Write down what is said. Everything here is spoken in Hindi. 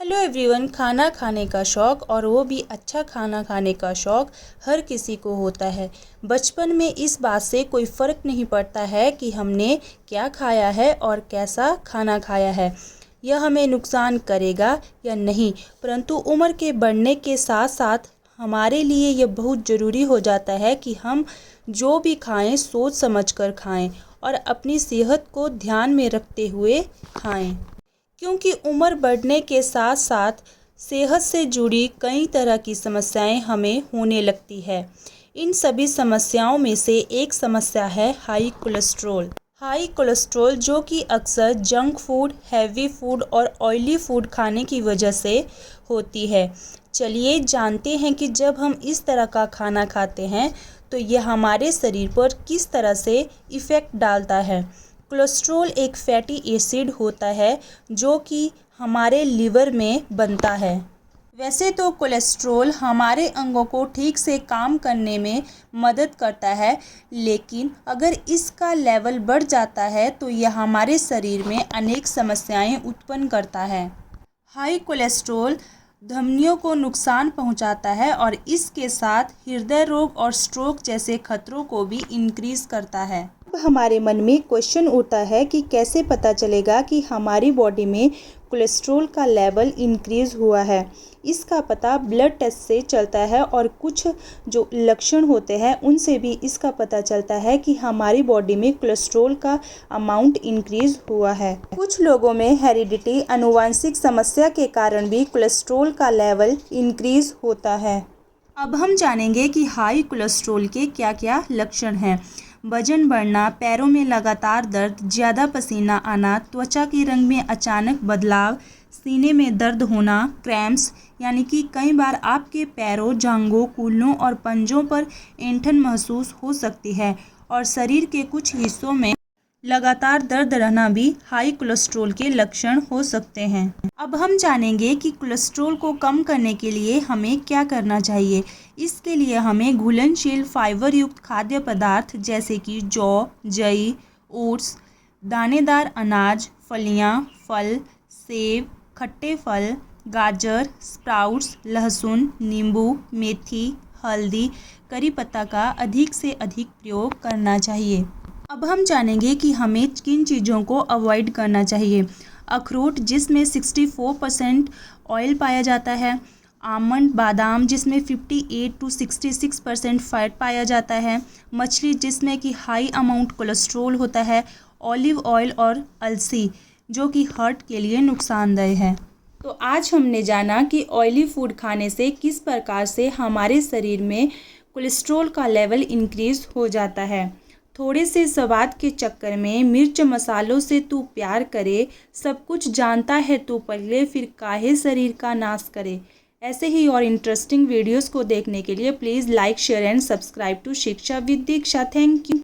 Hello everyone. खाना खाने का शौक़ और वो भी अच्छा खाना खाने का शौक़ हर किसी को होता है। बचपन में इस बात से कोई फ़र्क नहीं पड़ता है कि हमने क्या खाया है और कैसा खाना खाया है, यह हमें नुकसान करेगा या नहीं। परंतु उम्र के बढ़ने के साथ साथ हमारे लिए यह बहुत ज़रूरी हो जाता है कि हम जो भी खाएं सोच समझ कर खाएं और अपनी सेहत को ध्यान में रखते हुए खाएं, क्योंकि उम्र बढ़ने के साथ साथ सेहत से जुड़ी कई तरह की समस्याएं हमें होने लगती है। इन सभी समस्याओं में से एक समस्या है हाई कोलेस्ट्रॉल। हाई कोलेस्ट्रॉल जो कि अक्सर जंक फूड, हैवी फूड और ऑयली फूड खाने की वजह से होती है। चलिए जानते हैं कि जब हम इस तरह का खाना खाते हैं तो यह हमारे शरीर पर किस तरह से इफ़ेक्ट डालता है। कोलेस्ट्रॉल एक फैटी एसिड होता है जो कि हमारे लिवर में बनता है। वैसे तो कोलेस्ट्रॉल हमारे अंगों को ठीक से काम करने में मदद करता है, लेकिन अगर इसका लेवल बढ़ जाता है तो यह हमारे शरीर में अनेक समस्याएं उत्पन्न करता है। हाई कोलेस्ट्रॉल धमनियों को नुकसान पहुंचाता है और इसके साथ हृदय रोग और स्ट्रोक जैसे खतरों को भी इंक्रीज करता है। अब हमारे मन में क्वेश्चन उठता है कि कैसे पता चलेगा कि हमारी बॉडी में कोलेस्ट्रॉल का लेवल इंक्रीज़ हुआ है। इसका पता ब्लड टेस्ट से चलता है और कुछ जो लक्षण होते हैं उनसे भी इसका पता चलता है कि हमारी बॉडी में कोलेस्ट्रॉल का अमाउंट इंक्रीज़ हुआ है। कुछ लोगों में हेरिडिटी आनुवंशिक समस्या के कारण भी कोलेस्ट्रॉल का लेवल इंक्रीज़ होता है। अब हम जानेंगे कि हाई कोलेस्ट्रॉल के क्या क्या लक्षण हैं। वजन बढ़ना, पैरों में लगातार दर्द, ज़्यादा पसीना आना, त्वचा के रंग में अचानक बदलाव, सीने में दर्द होना, क्रैम्प्स यानी कि कई बार आपके पैरों, जांघों, कूल्हों और पंजों पर ऐंठन महसूस हो सकती है और शरीर के कुछ हिस्सों में लगातार दर्द रहना भी हाई कोलेस्ट्रॉल के लक्षण हो सकते हैं। अब हम जानेंगे कि कोलेस्ट्रॉल को कम करने के लिए हमें क्या करना चाहिए। इसके लिए हमें घुलनशील फाइबर युक्त खाद्य पदार्थ जैसे कि जौ, जई, ओट्स, दानेदार अनाज, फलियां, फल, सेब, खट्टे फल, गाजर, स्प्राउट्स, लहसुन, नींबू, मेथी, हल्दी, करी पत्ता का अधिक से अधिक प्रयोग करना चाहिए। अब हम जानेंगे कि हमें किन चीज़ों को अवॉइड करना चाहिए। अखरोट जिसमें 64% ऑयल पाया जाता है, आमंड बादाम जिसमें 58 to 66% फैट पाया जाता है, मछली जिसमें कि हाई अमाउंट कोलेस्ट्रॉल होता है, ऑलिव ऑयल और अलसी जो कि हार्ट के लिए नुकसानदेह है। तो आज हमने जाना कि ऑयली फूड खाने से किस प्रकार से हमारे शरीर में कोलेस्ट्रॉल का लेवल इंक्रीज हो जाता है। थोड़े से स्वाद के चक्कर में मिर्च मसालों से तू प्यार करे, सब कुछ जानता है तू पगले, फिर काहे शरीर का नाश करे। ऐसे ही और इंटरेस्टिंग वीडियोस को देखने के लिए please like, share and subscribe to Shiksha with Diksha. Thank you.